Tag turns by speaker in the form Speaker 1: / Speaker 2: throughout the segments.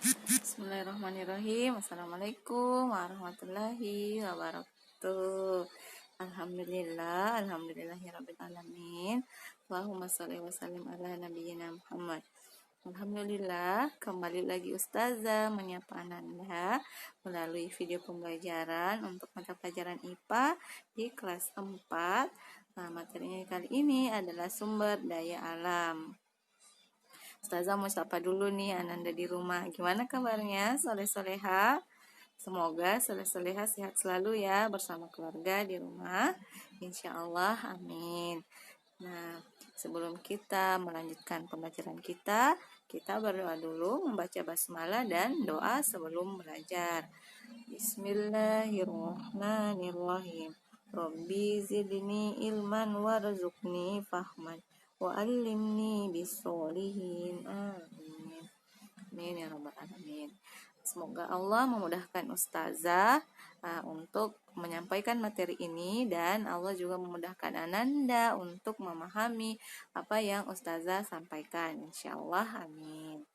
Speaker 1: Bismillahirrahmanirrahim. Assalamualaikum warahmatullahi wabarakatuh. Alhamdulillahirabbil alamin. Allahumma shalli wa sallim ala nabiyyina Muhammad. Alhamdulillah, kembali lagi Ustazah menyapa Ananda melalui video pembelajaran untuk mata pelajaran IPA di kelas 4. Nah, materinya kali ini adalah sumber daya alam. Ustazah mau sapa dulu nih Ananda di rumah. Gimana kabarnya? Soleh-soleha? Semoga soleh-soleha sehat selalu ya bersama keluarga di rumah. Insya Allah, amin. Nah, sebelum kita melanjutkan pembelajaran kita berdoa dulu, membaca basmalah dan doa sebelum belajar. Bismillahirrahmanirrahim. Rabbi zidni ilman warzuqni fahman wa'allimni bisolihin. Amin. Amin ya rabbal alamin. Semoga Allah memudahkan Ustazah untuk menyampaikan materi ini, dan Allah juga memudahkan Ananda untuk memahami apa yang Ustazah sampaikan. Insyaallah, amin.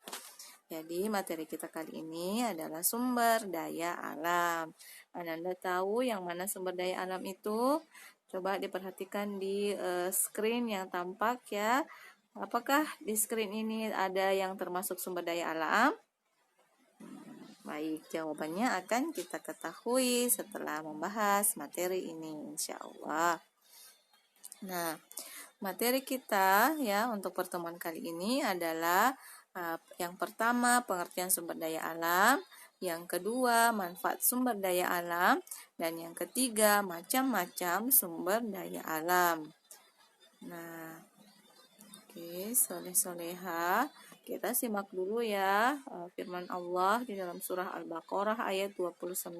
Speaker 1: Jadi materi kita kali ini adalah sumber daya alam. Ananda tahu yang mana sumber daya alam itu? Coba diperhatikan di screen yang tampak ya. Apakah di screen ini ada yang termasuk sumber daya alam? Baik, jawabannya akan kita ketahui setelah membahas materi ini, insya Allah. Nah, materi kita ya untuk pertemuan kali ini adalah yang pertama pengertian sumber daya alam, yang kedua manfaat sumber daya alam, dan yang ketiga macam-macam sumber daya alam. Nah, oke, soleh-soleha, kita simak dulu ya firman Allah di dalam surah Al-Baqarah ayat 29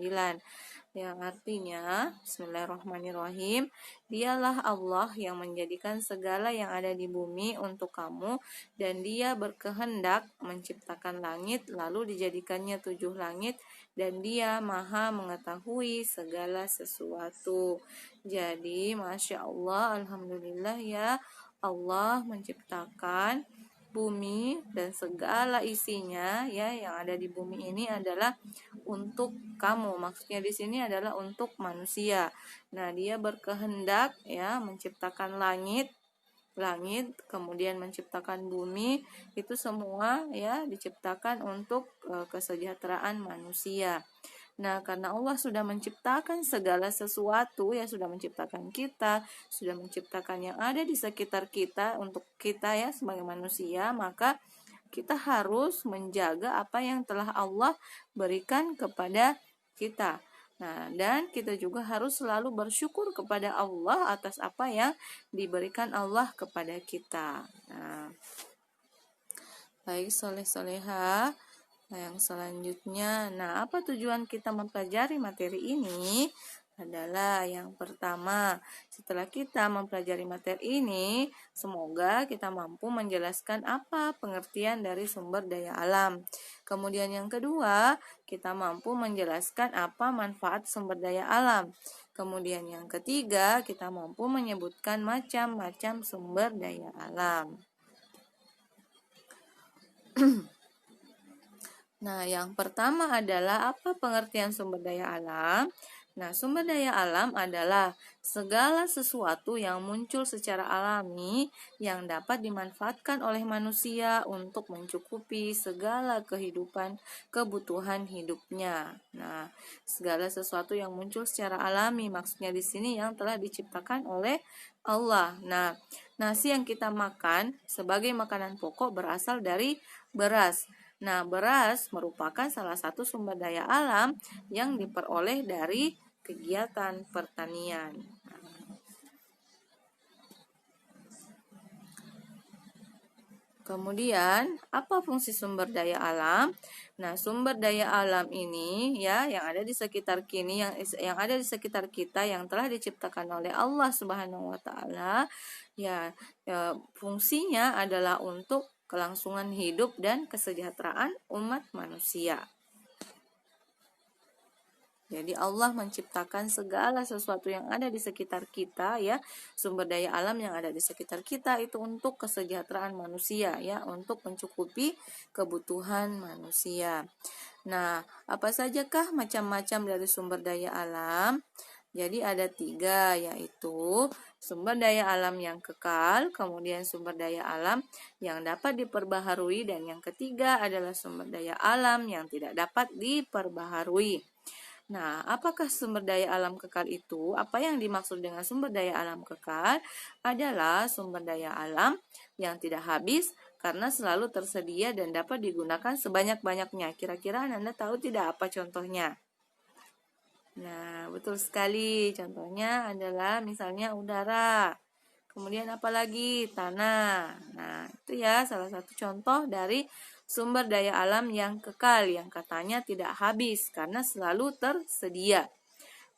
Speaker 1: yang artinya Bismillahirrahmanirrahim. Dialah Allah yang menjadikan segala yang ada di bumi untuk kamu, dan Dia berkehendak menciptakan langit lalu dijadikannya 7 langit, dan Dia maha mengetahui segala sesuatu. Jadi Masya Allah, Alhamdulillah ya, Allah menciptakan bumi dan segala isinya ya yang ada di bumi ini adalah untuk kamu. Maksudnya di sini adalah untuk manusia. Nah, Dia berkehendak ya menciptakan langit, kemudian menciptakan bumi, itu semua ya diciptakan untuk kesejahteraan manusia. Nah, karena Allah sudah menciptakan segala sesuatu, ya sudah menciptakan kita, sudah menciptakan yang ada di sekitar kita untuk kita ya sebagai manusia, maka kita harus menjaga apa yang telah Allah berikan kepada kita. Nah, dan kita juga harus selalu bersyukur kepada Allah atas apa yang diberikan Allah kepada kita. Nah, baik soleh-soleha. Nah, yang selanjutnya, apa tujuan kita mempelajari materi ini? Adalah yang pertama, setelah kita mempelajari materi ini, semoga kita mampu menjelaskan apa pengertian dari sumber daya alam. Kemudian yang kedua, kita mampu menjelaskan apa manfaat sumber daya alam. Kemudian yang ketiga, kita mampu menyebutkan macam-macam sumber daya alam. Nah, yang pertama adalah apa pengertian sumber daya alam? Nah, sumber daya alam adalah segala sesuatu yang muncul secara alami yang dapat dimanfaatkan oleh manusia untuk mencukupi segala kebutuhan hidupnya. Nah, segala sesuatu yang muncul secara alami, maksudnya di sini yang telah diciptakan oleh Allah. Nah, nasi yang kita makan sebagai makanan pokok berasal dari beras. Nah, beras merupakan salah satu sumber daya alam yang diperoleh dari kegiatan pertanian. Kemudian, apa fungsi sumber daya alam? Nah, sumber daya alam ini ya yang ada di sekitar yang ada di sekitar kita yang telah diciptakan oleh Allah Subhanahu wa taala fungsinya adalah untuk kelangsungan hidup dan kesejahteraan umat manusia. Jadi Allah menciptakan segala sesuatu yang ada di sekitar kita ya, sumber daya alam yang ada di sekitar kita itu untuk kesejahteraan manusia ya, untuk mencukupi kebutuhan manusia. Nah, apa sajakah macam-macam dari sumber daya alam? Jadi ada 3, yaitu sumber daya alam yang kekal, kemudian sumber daya alam yang dapat diperbaharui, dan yang ketiga adalah sumber daya alam yang tidak dapat diperbaharui. Nah, apakah sumber daya alam kekal itu? Apa yang dimaksud dengan sumber daya alam kekal? Adalah sumber daya alam yang tidak habis karena selalu tersedia dan dapat digunakan sebanyak-banyaknya. Kira-kira Anda tahu tidak apa contohnya? Nah, betul sekali. Contohnya adalah misalnya udara. Kemudian apalagi tanah. Nah, itu ya salah satu contoh dari sumber daya alam yang kekal yang katanya tidak habis karena selalu tersedia.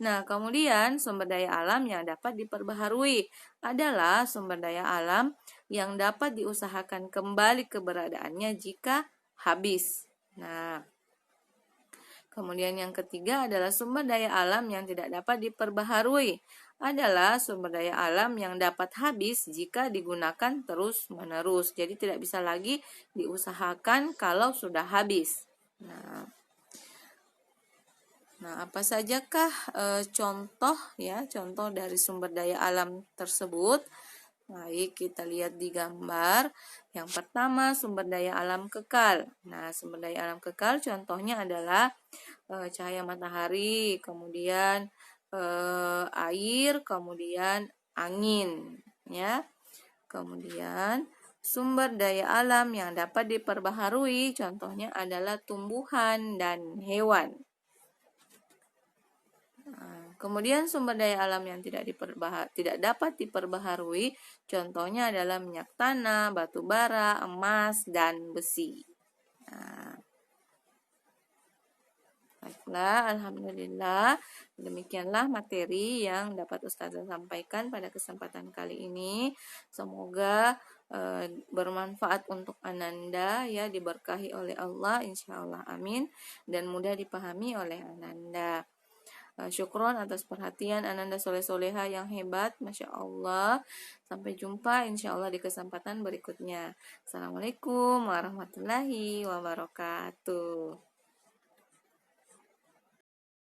Speaker 1: Nah, kemudian sumber daya alam yang dapat diperbaharui adalah sumber daya alam yang dapat diusahakan kembali keberadaannya jika habis. Nah, kemudian yang ketiga adalah sumber daya alam yang tidak dapat diperbaharui adalah sumber daya alam yang dapat habis jika digunakan terus-menerus. Jadi tidak bisa lagi diusahakan kalau sudah habis. Nah, apa sajakah contoh dari sumber daya alam tersebut? Baik, kita lihat di gambar. Yang pertama, sumber daya alam kekal. Nah, sumber daya alam kekal contohnya adalah cahaya matahari, kemudian air, kemudian angin, ya. Kemudian sumber daya alam yang dapat diperbaharui contohnya adalah tumbuhan dan hewan. Kemudian sumber daya alam yang tidak dapat diperbaharui contohnya adalah minyak tanah, batu bara, emas, dan besi. Baiklah, alhamdulillah. Demikianlah materi yang dapat Ustazah sampaikan pada kesempatan kali ini. Semoga bermanfaat untuk Ananda ya, diberkahi oleh Allah insyaallah, amin, dan mudah dipahami oleh Ananda. Syukron atas perhatian Ananda soleh-soleha yang hebat, Masya Allah. Sampai jumpa insya Allah di kesempatan berikutnya. Assalamualaikum warahmatullahi wabarakatuh.